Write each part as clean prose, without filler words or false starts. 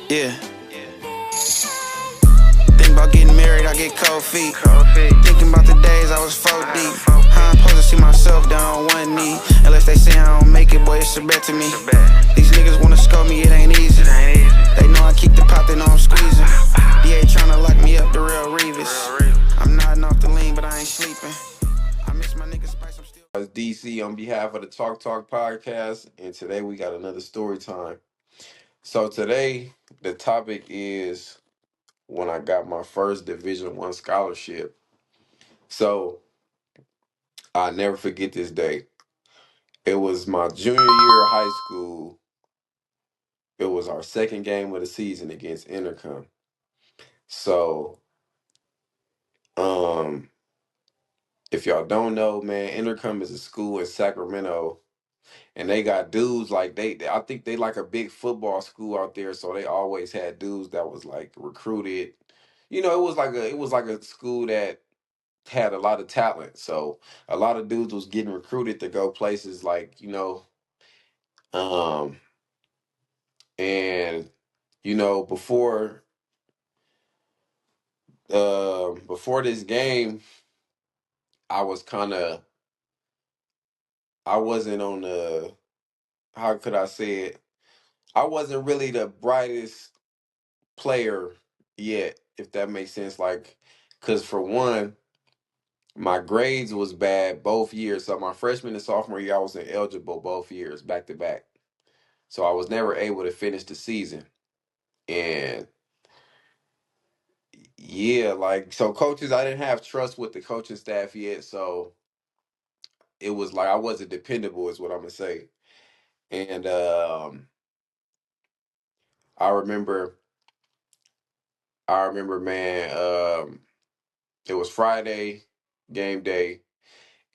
Yeah. Think about getting married, I get cold feet. Thinking about the days I was 4 deep. How I'm supposed to see myself down on one knee? Unless they say I don't make it, boy, it's a bet to me. These niggas wanna scope me, it ain't easy. They know I keep the pop, they know I'm squeezing. DA tryna lock me up, the real Revis. I'm nodding off the lean, but I ain't sleeping. I miss my nigga Spice, I'm still. It's DC on behalf of the Talk podcast, and today we got another story time. So today the topic is when I got my first Division I scholarship. So I never forget this day. It was my junior year of high school. It was our second game of the season against Intercom. So um, if y'all don't know, man, Intercom is a school in Sacramento. And they got dudes like I think they like a big football school out there, so they always had dudes that was like recruited. It was like a school that had a lot of talent. So a lot of dudes was getting recruited to go places like, um and before this game, I was kind of I wasn't on the how could I say it? I wasn't really the brightest player yet, if that makes sense. Like, cause for one, my grades was bad both years. So my freshman and sophomore year, I was ineligible both years, back to back. So I was never able to finish the season. And yeah, like so coaches, I didn't have trust with the coaching staff yet. So it was like I wasn't dependable, is what I'm gonna say. And I remember, man, it was Friday, game day.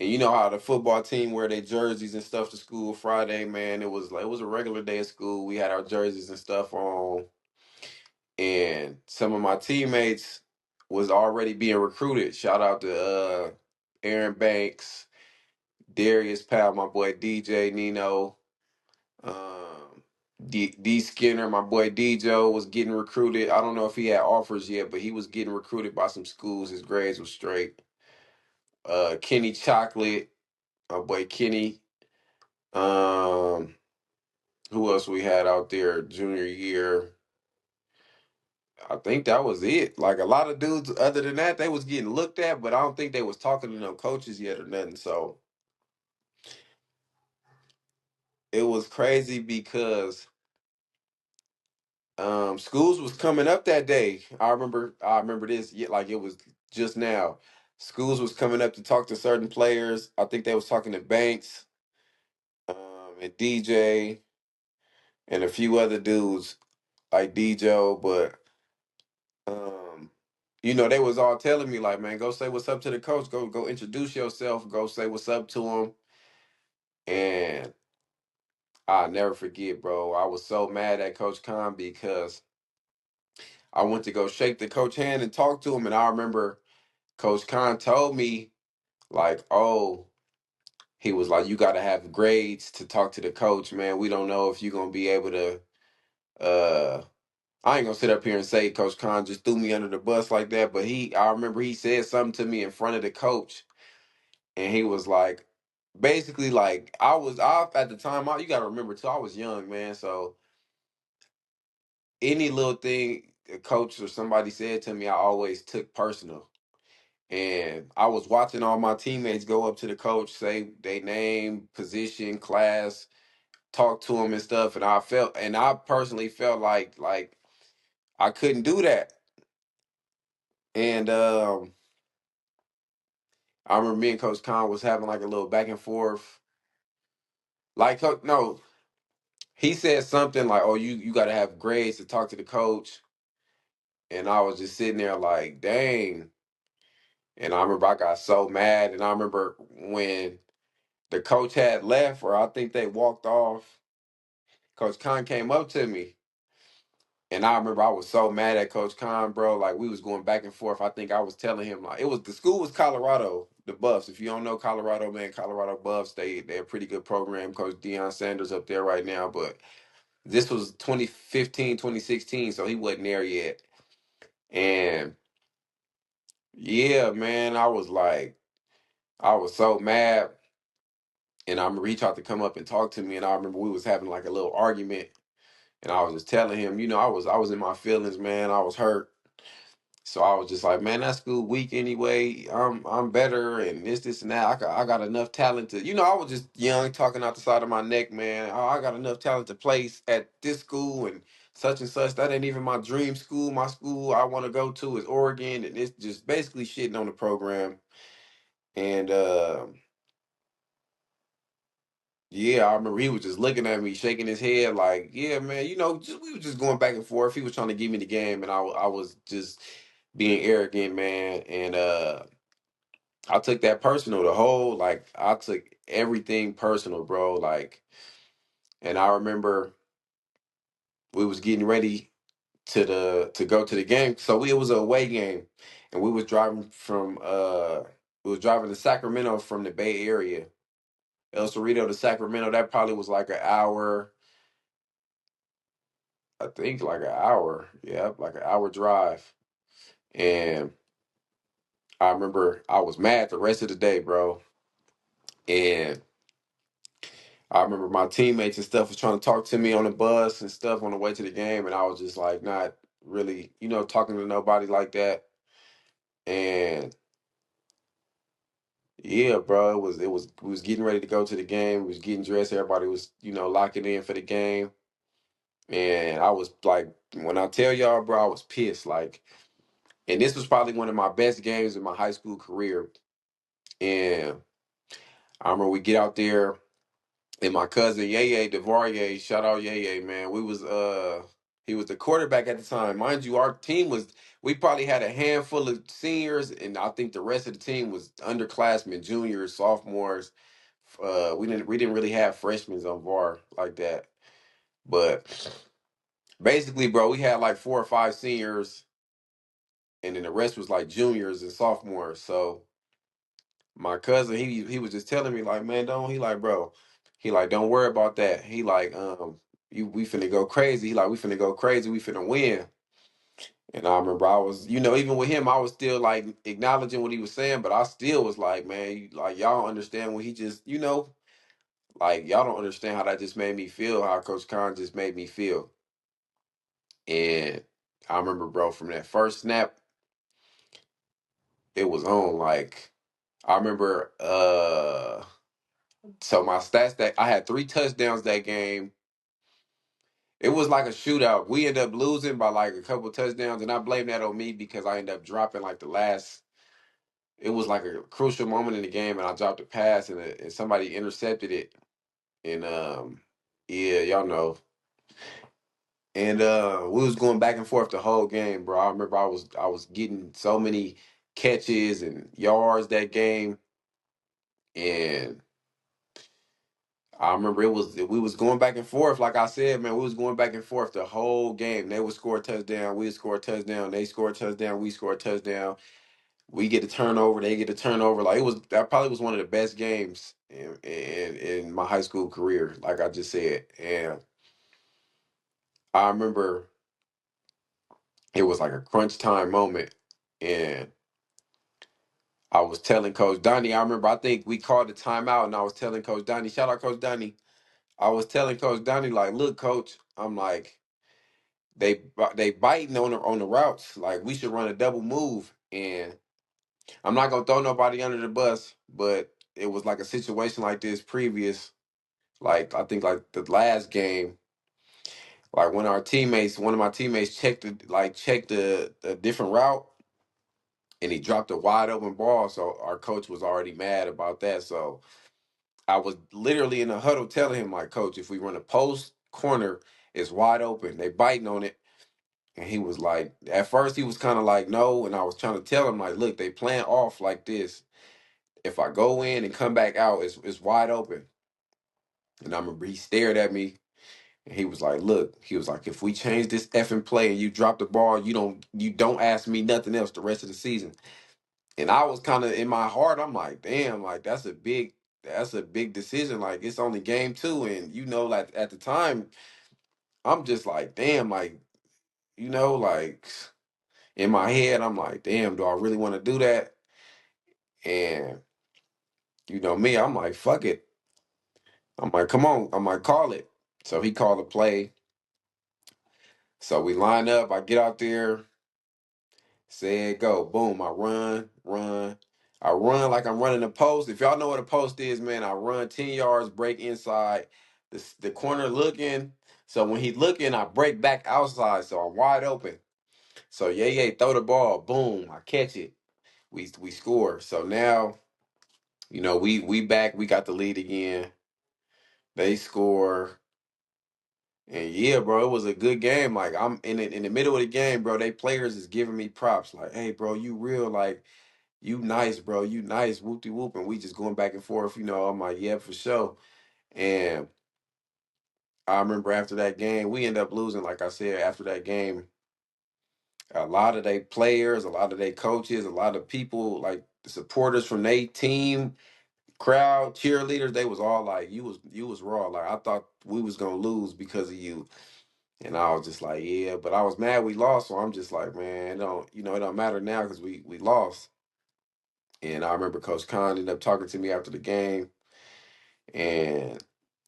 And you know how the football team wear their jerseys and stuff to school Friday, man. It was a regular day of school. We had our jerseys and stuff on, and some of my teammates was already being recruited. Shout out to Aaron Banks, Darius Powell, my boy DJ Nino, D Skinner, my boy DJ was getting recruited. I don't know if he had offers yet, but he was getting recruited by some schools. His grades was straight. Kenny Chocolate, my boy Kenny. Um, who else we had out there junior year? I think that was it. Like a lot of dudes, other than that, they was getting looked at, but I don't think they was talking to no coaches yet or nothing. So it was crazy because schools was coming up that day. I remember this, like it was just now. Schools was coming up to talk to certain players. I think they was talking to Banks, and DJ and a few other dudes like DJ, but um, they was all telling me like, man, go say what's up to the coach. Go introduce yourself. Go say what's up to him. And I'll never forget, bro. I was so mad at Coach KAHN because I went to go shake the coach hand and talk to him, and I remember Coach KAHN told me like, oh, he was like, you got to have grades to talk to the coach, man. We don't know if you're gonna be able to. I ain't gonna sit up here and say Coach KAHN just threw me under the bus like that, but I remember he said something to me in front of the coach, and he was like, basically like I was off at the time. You got to remember too, I was young, man. So any little thing a coach or somebody said to me, I always took personal. And I was watching all my teammates go up to the coach, say they name, position, class, talk to him and stuff, and I personally felt like I couldn't do that. And I remember me and Coach KAHN was having like a little back and forth. Like, no, he said something like, "Oh, you got to have grades to talk to the coach," and I was just sitting there like, "Dang!" And I remember I got so mad, and I remember when the coach had left, or I think they walked off. Coach KAHN came up to me, and I remember I was so mad at Coach KAHN, bro. Like we was going back and forth. I think I was telling him like the school was Colorado, the Buffs. If you don't know Colorado, man, Colorado Buffs, they're a pretty good program. Coach Deion Sanders up there right now, but This was 2015, 2016, so he wasn't there yet. And yeah, man, I was so mad. And I remember he tried to come up and talk to me, and I remember we was having like a little argument, and I was just telling him, I was in my feelings, man. I was hurt. So I was just like, man, that school weak anyway. I'm better and this and that. I got enough talent to, I was just young, talking out the side of my neck, man. I got enough talent to place at this school and such. That ain't even my dream school. My school I want to go to is Oregon, and it's just basically shitting on the program. And yeah, I remember he was just looking at me, shaking his head, like, yeah, man, we were just going back and forth. He was trying to give me the game, and I was just being arrogant, man. And I took that personal. I took everything personal, bro. Like, and I remember we was getting ready to go to the game. It was a away game, and we was driving to Sacramento from the Bay Area, El Cerrito to Sacramento. That probably was like an hour. I think like an hour. Yeah, like an hour drive. And I remember I was mad the rest of the day, bro. And I remember my teammates and stuff was trying to talk to me on the bus and stuff on the way to the game, and I was just like not really, talking to nobody like that. And yeah, bro, we was getting ready to go to the game. We was getting dressed. Everybody was, locking in for the game. And I was like, when I tell y'all, bro, I was pissed. Like, and this was probably one of my best games in my high school career. And I remember we get out there. And my cousin Yeye Devarier, shout out Yeye, man. He was the quarterback at the time. Mind you, our team was we probably had a handful of seniors, and I think the rest of the team was underclassmen, juniors, sophomores. We didn't really have freshmen on VAR like that. But basically, bro, we had like 4 or 5 seniors, and then the rest was like juniors and sophomores. So my cousin, he was just telling me like, man, don't he like, bro, he like, don't worry about that. He like, we finna go crazy. He like, we finna go crazy. We finna win. And I remember I was, even with him, I was still like acknowledging what he was saying, but I still was like, man, like y'all don't understand when he just, like y'all don't understand how that just made me feel, how Coach KAHN just made me feel. And I remember, bro, from that first snap, it was on. Like, I remember, so my stats that I had 3 touchdowns that game. It was like a shootout. We ended up losing by like a couple touchdowns, and I blame that on me because I ended up dropping like the last. It was like a crucial moment in the game, and I dropped a pass, and somebody intercepted it, and yeah, y'all know. And we was going back and forth the whole game, bro. I remember I was getting so many catches and yards that game, and I remember we was going back and forth. Like I said, man, we was going back and forth the whole game. They would score a touchdown, we would score a touchdown. They score a touchdown, we score a touchdown. We get a turnover, they get a turnover. Like that probably was one of the best games in my high school career. Like I just said, and I remember it was like a crunch time moment, and I was telling Coach Donnie. I remember I think we called the timeout, and I was telling Coach Donnie, shout out Coach Donnie. I was telling Coach Donnie like, look, Coach, I'm like. They biting on the routes. Like we should run a double move, and I'm not gonna throw nobody under the bus, but it was like a situation like this previous, like I think like the last game, like when one of my teammates checked the different route, and he dropped a wide open ball, so our coach was already mad about that. So I was literally in the huddle telling him like, Coach, if we run a post corner, it's wide open. They biting on it. And he was like, at first he was kind of like, no. And I was trying to tell him, like, look, they playing off like this. If I go in and come back out, it's wide open. And I remember he stared at me and he was like, look, he was like, if we change this effing play and you drop the ball, you don't ask me nothing else the rest of the season. And I was kind of in my heart, I'm like, damn, like that's a big decision. Like it's only game 2. And like at the time, I'm just like, damn, like, like in my head, I'm like, damn, do I really want to do that? And me, I'm like, fuck it. I'm like, come on, I'm like, call it. So he called the play. So we line up, I get out there, said go, boom, I run. I run like I'm running a post. If y'all know what a post is, man, I run 10 yards, break inside, the corner looking. So when he looking, I break back outside, so I'm wide open. So yeah, throw the ball, boom, I catch it. We score. So now, we back, we got the lead again. They score. And yeah, bro, it was a good game. Like I'm in the middle of the game, bro. They players is giving me props. Like, hey, bro, you real, like, you nice, bro. You nice, whoop de whoop. And we just going back and forth, I'm like, yeah, for sure. And I remember after that game, we ended up losing, like I said, after that game. A lot of they players, a lot of they coaches, a lot of people, like the supporters from their team, crowd, cheerleaders, they was all like, you was raw. Like I thought we was gonna lose because of you. And I was just like, yeah, but I was mad we lost, so I'm just like, man, it don't matter now because we lost. And I remember Coach KAHN ended up talking to me after the game, and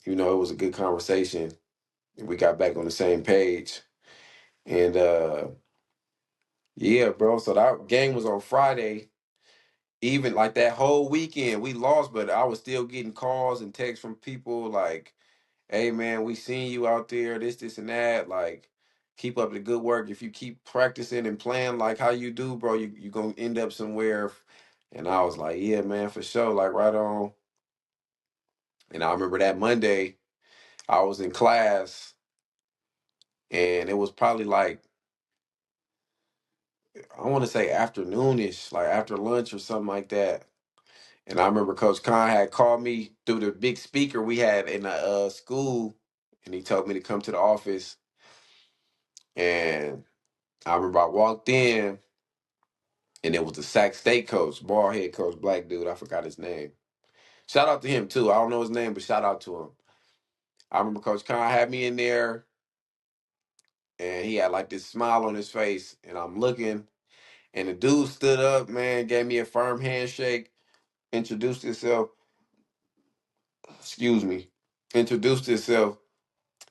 it was a good conversation. And we got back on the same page. And yeah, bro. So that game was on Friday. Even like that whole weekend, we lost, but I was still getting calls and texts from people like, hey man, we seen you out there, this, and that. Like, keep up the good work. If you keep practicing and playing like how you do, bro, you gonna end up somewhere. And I was like, yeah, man, for sure. Like right on. And I remember that Monday, I was in class and it was probably like, I want to say afternoonish, like after lunch or something like that. And I remember Coach KAHN had called me through the big speaker we had in the school, and he told me to come to the office. And I remember I walked in, and it was the Sac State coach, bald head coach, black dude. I forgot his name. Shout out to him too. I don't know his name, but shout out to him. I remember Coach KAHN had me in there, and he had like this smile on his face, and I'm looking, and the dude stood up, man, gave me a firm handshake, introduced himself. Excuse me, introduced himself,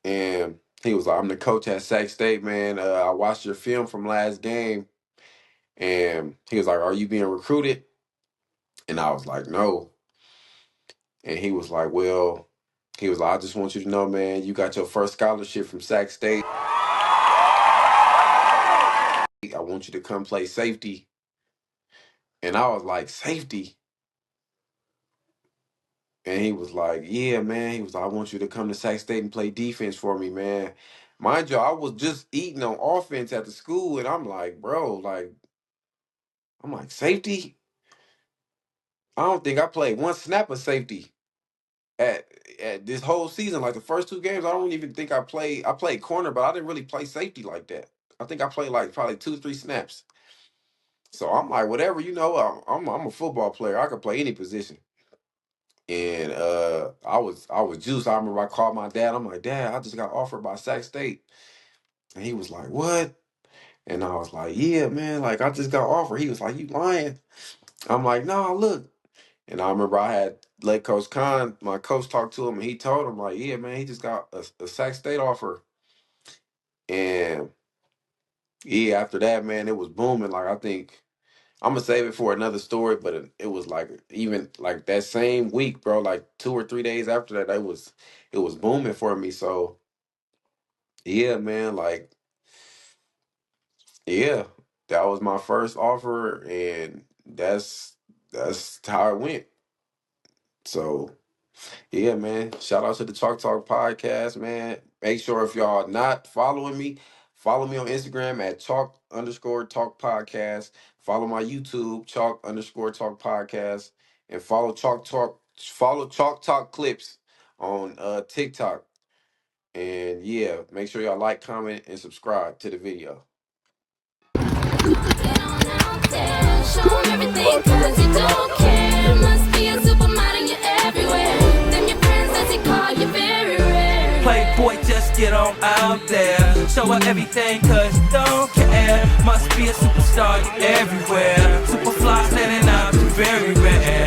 and he was like, "I'm the coach at Sac State, man. I watched your film from last game," and he was like, "Are you being recruited?" And I was like, "No." And he was like, "Well," he was like, "I just want you to know, man, you got your first scholarship from Sac State. I want you to come play safety." And I was like, "Safety?" And he was like, "Yeah, man." He was like, "I want you to come to Sac State and play defense for me, man." Mind you, I was just eating on offense at the school, and I'm like, bro, like, I'm like, safety? I don't think I played one snap of safety at this whole season. Like the first two games, I don't even think I played. I played corner, but I didn't really play safety like that. I think I played like probably 2, 3 snaps. So I'm like, whatever, I'm a football player. I could play any position. And I was juiced. I remember I called my dad. I'm like, Dad, I just got offered by Sac State. And he was like, what? And I was like, yeah, man, like I just got offered. He was like, you lying? I'm like, no, look. And I remember I had let Coach KAHN, my coach, talk to him, and he told him, like, yeah, man, he just got a Sac State offer. And yeah, after that, man, it was booming. Like, I think I'm gonna save it for another story, but it was like even like that same week, bro, like 2 or 3 days after that, it was booming for me. So yeah, man, like, yeah, that was my first offer, and that's how it went. So yeah, man. Shout out to the Chalk Talk podcast, man. Make sure if y'all not following me, follow me on Instagram at Chalk_Talk podcast. Follow my YouTube, Chalk_Talk podcast, and follow Chalk Talk clips on TikTok. And yeah, make sure y'all like, comment, and subscribe to the video. Show 'em everything 'cause you don't care. Must be a supermodel, you're everywhere. Them your friends, as they call you, very rare. Playboy, just get on out there. Show her everything cause you don't care. Must be a superstar, you everywhere. Superfly standing out, you very rare.